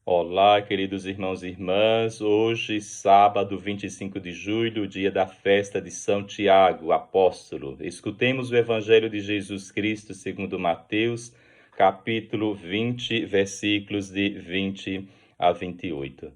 Olá, queridos irmãos e irmãs. Hoje, sábado 25 de julho, dia da festa de São Tiago, apóstolo. Escutemos o Evangelho de Jesus Cristo segundo Mateus, capítulo 20, versículos de 20 a 28.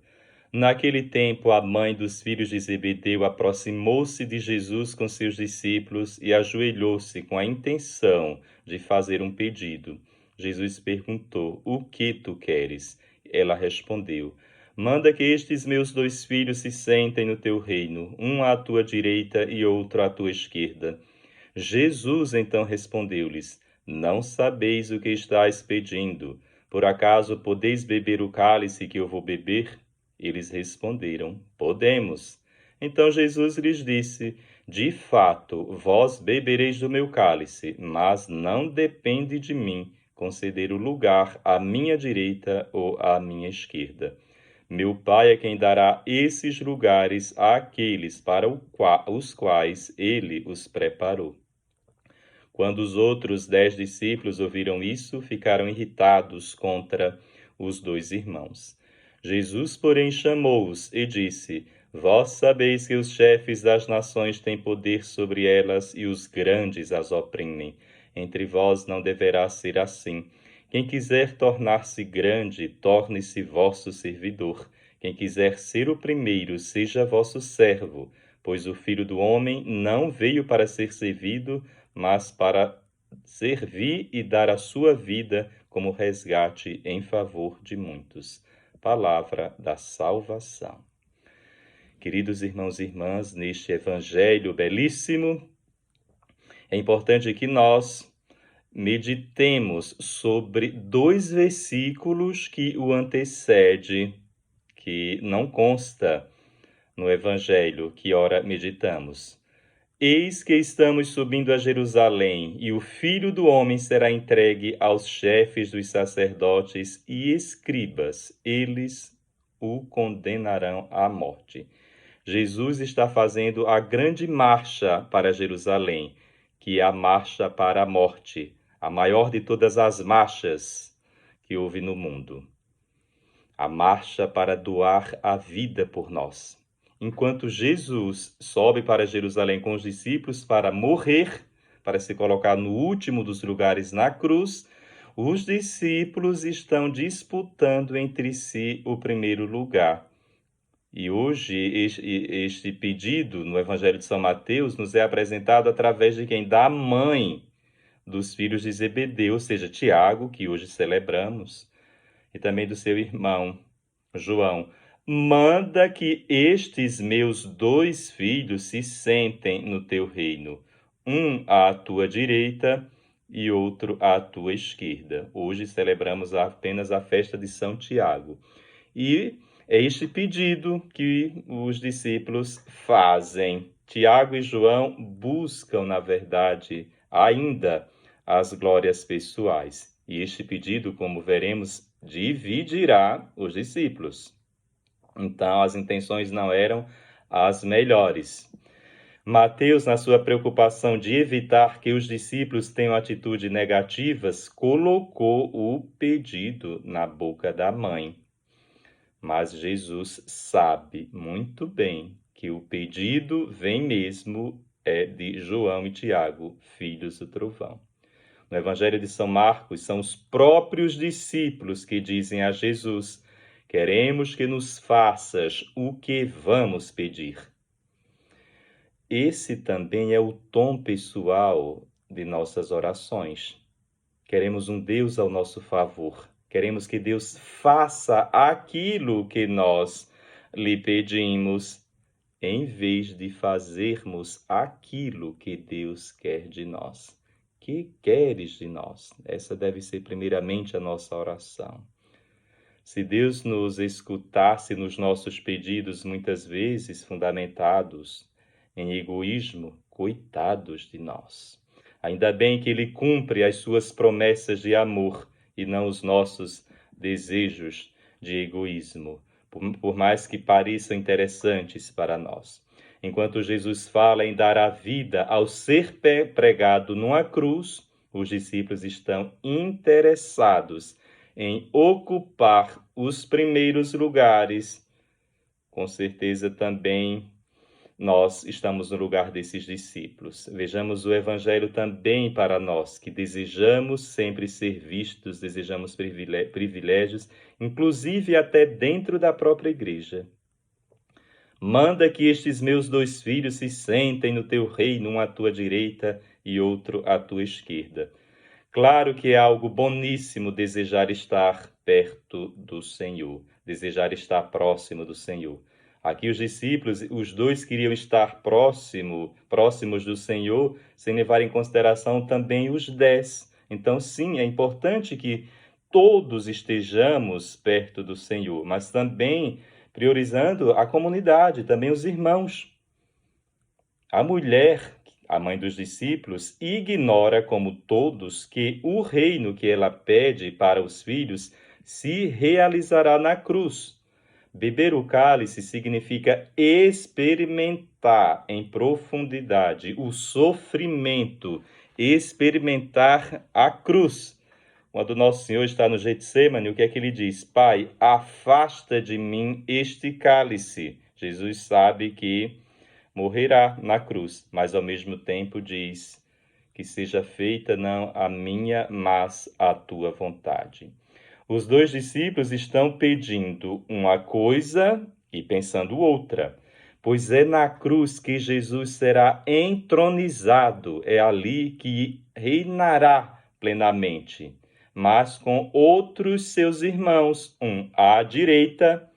Naquele tempo, a mãe dos filhos de Zebedeu aproximou-se de Jesus com seus discípulos e ajoelhou-se com a intenção de fazer um pedido. Jesus perguntou: "O que tu queres?" Ela respondeu: "Manda que estes meus 2 filhos se sentem no teu reino, um à tua direita e outro à tua esquerda." Jesus então respondeu-lhes: "Não sabeis o que estáis pedindo. Por acaso podeis beber o cálice que eu vou beber?" Eles responderam: "Podemos." Então Jesus lhes disse: "De fato, vós bebereis do meu cálice, mas não depende de mim conceder o lugar à minha direita ou à minha esquerda. Meu Pai é quem dará esses lugares àqueles para os quais ele os preparou." Quando os outros 10 discípulos ouviram isso, ficaram irritados contra os 2 irmãos. Jesus, porém, chamou-os e disse: "Vós sabeis que os chefes das nações têm poder sobre elas e os grandes as oprimem. Entre vós não deverá ser assim. Quem quiser tornar-se grande, torne-se vosso servidor. Quem quiser ser o primeiro, seja vosso servo, pois o Filho do Homem não veio para ser servido, mas para servir e dar a sua vida como resgate em favor de muitos." Palavra da salvação. Queridos irmãos e irmãs, neste evangelho belíssimo, é importante que nós meditemos sobre 2 versículos que o antecede, que não consta no evangelho que ora meditamos. "Eis que estamos subindo a Jerusalém, e o Filho do Homem será entregue aos chefes dos sacerdotes e escribas. Eles o condenarão à morte." Jesus está fazendo a grande marcha para Jerusalém, que é a marcha para a morte, a maior de todas as marchas que houve no mundo. A marcha para doar a vida por nós. Enquanto Jesus sobe para Jerusalém com os discípulos para morrer, para se colocar no último dos lugares na cruz, os discípulos estão disputando entre si o primeiro lugar. E hoje este pedido no Evangelho de São Mateus nos é apresentado através de quem? Da mãe dos filhos de Zebedeu, ou seja, Tiago, que hoje celebramos, e também do seu irmão João. "Manda que estes meus 2 filhos se sentem no teu reino, um à tua direita e outro à tua esquerda." Hoje celebramos apenas a festa de São Tiago. E é este pedido que os discípulos fazem. Tiago e João buscam, na verdade, ainda as glórias pessoais. E este pedido, como veremos, dividirá os discípulos. Então, as intenções não eram as melhores. Mateus, na sua preocupação de evitar que os discípulos tenham atitudes negativas, colocou o pedido na boca da mãe. Mas Jesus sabe muito bem que o pedido vem mesmo de João e Tiago, filhos do trovão. No Evangelho de São Marcos, são os próprios discípulos que dizem a Jesus: "Queremos que nos faças o que vamos pedir." Esse também é o tom pessoal de nossas orações. Queremos um Deus ao nosso favor. Queremos que Deus faça aquilo que nós lhe pedimos, em vez de fazermos aquilo que Deus quer de nós. Que queres de nós? Essa deve ser primeiramente a nossa oração. Se Deus nos escutasse nos nossos pedidos, muitas vezes fundamentados em egoísmo, coitados de nós. Ainda bem que Ele cumpre as suas promessas de amor e não os nossos desejos de egoísmo, por mais que pareçam interessantes para nós. Enquanto Jesus fala em dar a vida ao ser pregado numa cruz, os discípulos estão interessados em ocupar os primeiros lugares, com certeza também nós estamos no lugar desses discípulos. Vejamos o Evangelho também para nós, que desejamos sempre ser vistos, desejamos privilégios, inclusive até dentro da própria igreja. Manda que estes meus 2 filhos se sentem no teu reino, um à tua direita e outro à tua esquerda. Claro que é algo boníssimo desejar estar perto do Senhor, desejar estar próximo do Senhor. Aqui os discípulos, os 2 queriam estar próximos do Senhor, sem levar em consideração também os 10. Então, sim, é importante que todos estejamos perto do Senhor, mas também priorizando a comunidade, também os irmãos. A mulher, a mãe dos discípulos, ignora, como todos, que o reino que ela pede para os filhos se realizará na cruz. Beber o cálice significa experimentar em profundidade o sofrimento, experimentar a cruz. Quando Nosso Senhor está no Getsêmani, o que é que ele diz? Pai, afasta de mim este cálice. Jesus sabe que morrerá na cruz, mas ao mesmo tempo diz que seja feita não a minha, mas a tua vontade. Os 2 discípulos estão pedindo uma coisa e pensando outra, pois é na cruz que Jesus será entronizado, é ali que reinará plenamente, mas com outros seus irmãos, um à direita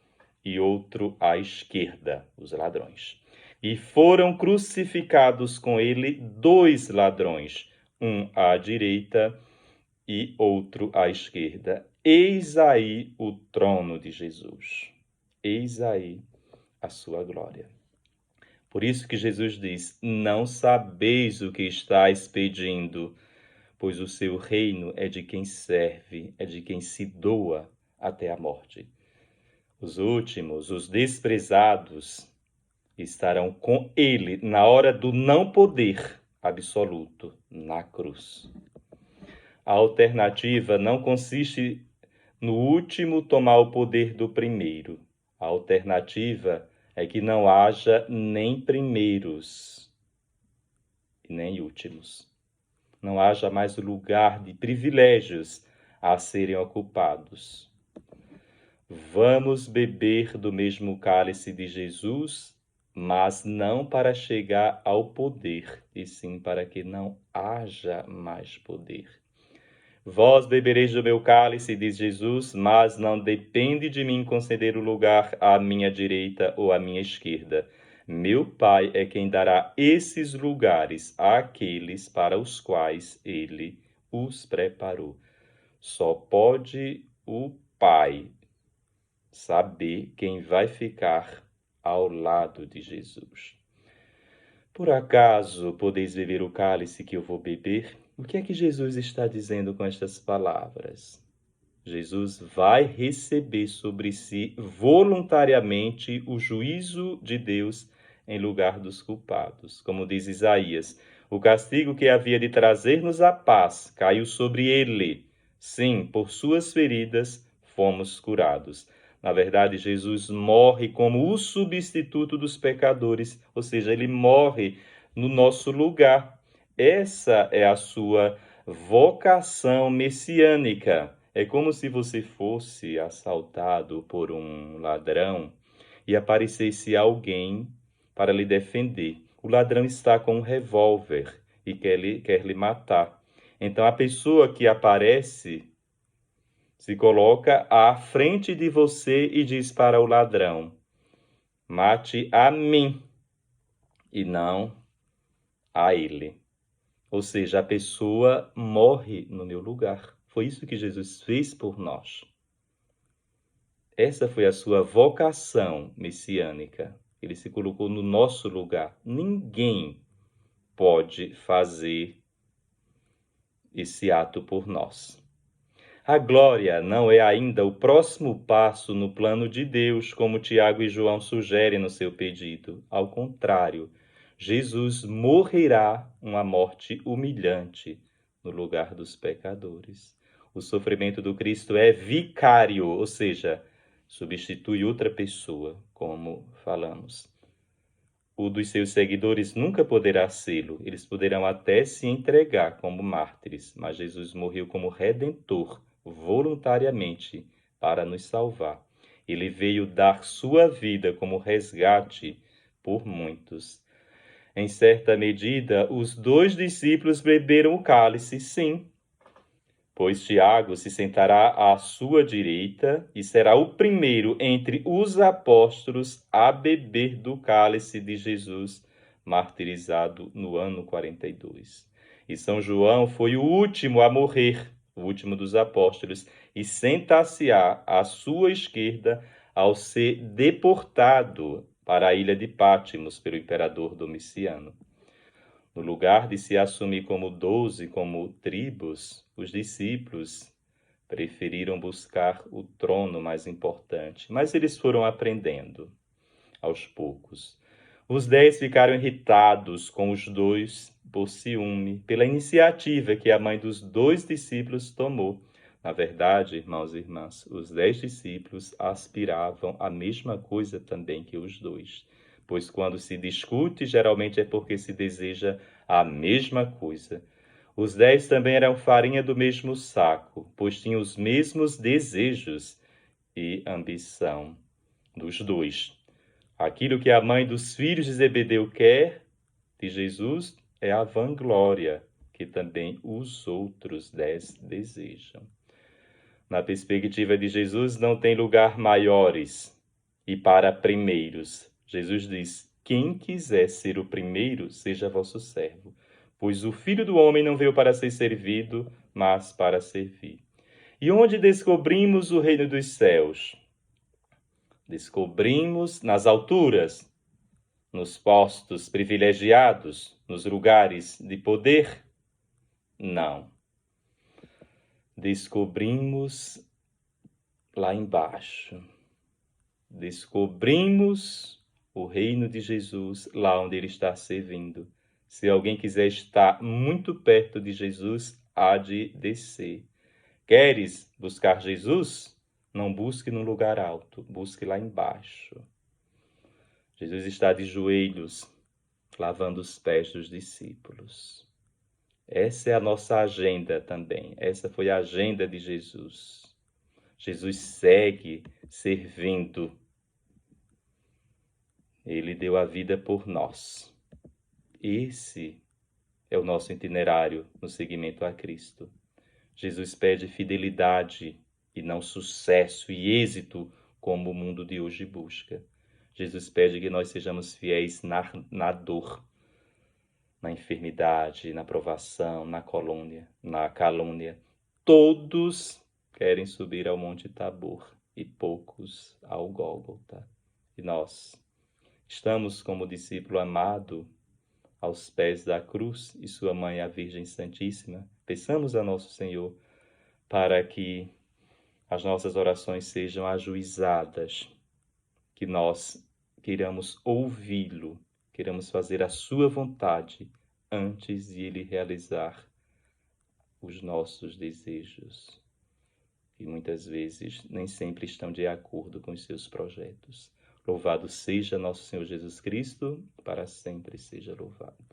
e outro à esquerda, os ladrões. E foram crucificados com ele 2 ladrões, um à direita e outro à esquerda. Eis aí o trono de Jesus. Eis aí a sua glória. Por isso que Jesus diz: não sabeis o que estáis pedindo, pois o seu reino é de quem serve, é de quem se doa até a morte. Os últimos, os desprezados, estarão com ele na hora do não poder absoluto, na cruz. A alternativa não consiste no último tomar o poder do primeiro. A alternativa é que não haja nem primeiros e nem últimos. Não haja mais lugar de privilégios a serem ocupados. Vamos beber do mesmo cálice de Jesus, mas não para chegar ao poder, e sim para que não haja mais poder. Vós bebereis do meu cálice, diz Jesus, mas não depende de mim conceder o lugar à minha direita ou à minha esquerda. Meu Pai é quem dará esses lugares àqueles para os quais ele os preparou. Só pode o Pai saber quem vai ficar ao lado de Jesus. Por acaso podeis beber o cálice que eu vou beber? O que é que Jesus está dizendo com estas palavras? Jesus vai receber sobre si voluntariamente o juízo de Deus em lugar dos culpados. Como diz Isaías, o castigo que havia de trazer-nos a paz caiu sobre ele. Sim, por suas feridas fomos curados. Na verdade, Jesus morre como o substituto dos pecadores, ou seja, ele morre no nosso lugar. Essa é a sua vocação messiânica. É como se você fosse assaltado por um ladrão e aparecesse alguém para lhe defender. O ladrão está com um revólver e quer lhe matar. Então, a pessoa que aparece se coloca à frente de você e diz para o ladrão: mate a mim e não a ele. Ou seja, a pessoa morre no meu lugar. Foi isso que Jesus fez por nós. Essa foi a sua vocação messiânica. Ele se colocou no nosso lugar. Ninguém pode fazer esse ato por nós. A glória não é ainda o próximo passo no plano de Deus, como Tiago e João sugerem no seu pedido. Ao contrário, Jesus morrerá uma morte humilhante no lugar dos pecadores. O sofrimento do Cristo é vicário, ou seja, substitui outra pessoa, como falamos. O dos seus seguidores nunca poderá sê-lo. Eles poderão até se entregar como mártires, mas Jesus morreu como redentor, voluntariamente, para nos salvar. Ele veio dar sua vida como resgate por muitos. Em certa medida, os 2 discípulos beberam o cálice, sim, pois Tiago se sentará à sua direita e será o primeiro entre os apóstolos a beber do cálice de Jesus, martirizado no ano 42. E São João foi o último a morrer, o último dos apóstolos, e sentar-se-á à sua esquerda ao ser deportado para a ilha de Pátimos pelo imperador Domiciano. No lugar de se assumir como 12, como tribos, os discípulos preferiram buscar o trono mais importante, mas eles foram aprendendo aos poucos. Os 10 ficaram irritados com os 2 por ciúme, pela iniciativa que a mãe dos 2 discípulos tomou. Na verdade, irmãos e irmãs, os 10 discípulos aspiravam à mesma coisa também que os 2. Pois quando se discute, geralmente é porque se deseja a mesma coisa. Os 10 também eram farinha do mesmo saco, pois tinham os mesmos desejos e ambição dos 2. Aquilo que a mãe dos filhos de Zebedeu quer de Jesus é a vanglória, que também os outros 10 desejam. Na perspectiva de Jesus, não tem lugar maiores e para primeiros. Jesus diz: quem quiser ser o primeiro, seja vosso servo. Pois o Filho do Homem não veio para ser servido, mas para servir. E onde descobrimos o reino dos céus? Descobrimos nas alturas, nos postos privilegiados, nos lugares de poder? Não. Descobrimos lá embaixo. Descobrimos o reino de Jesus lá onde ele está servindo. Se alguém quiser estar muito perto de Jesus, há de descer. Queres buscar Jesus? Não busque num lugar alto, busque lá embaixo. Jesus está de joelhos, lavando os pés dos discípulos. Essa é a nossa agenda também. Essa foi a agenda de Jesus. Jesus segue servindo. Ele deu a vida por nós. Esse é o nosso itinerário no seguimento a Cristo. Jesus pede fidelidade e não sucesso e êxito como o mundo de hoje busca. Jesus pede que nós sejamos fiéis na dor, na enfermidade, na provação, na calúnia. Todos querem subir ao Monte Tabor e poucos ao Gólgota. E nós estamos como discípulo amado aos pés da cruz e sua mãe, a Virgem Santíssima. Peçamos a nosso Senhor para que as nossas orações sejam ajuizadas, que nós queiramos ouvi-lo, queiramos fazer a sua vontade antes de ele realizar os nossos desejos, que muitas vezes nem sempre estão de acordo com os seus projetos. Louvado seja nosso Senhor Jesus Cristo, para sempre seja louvado.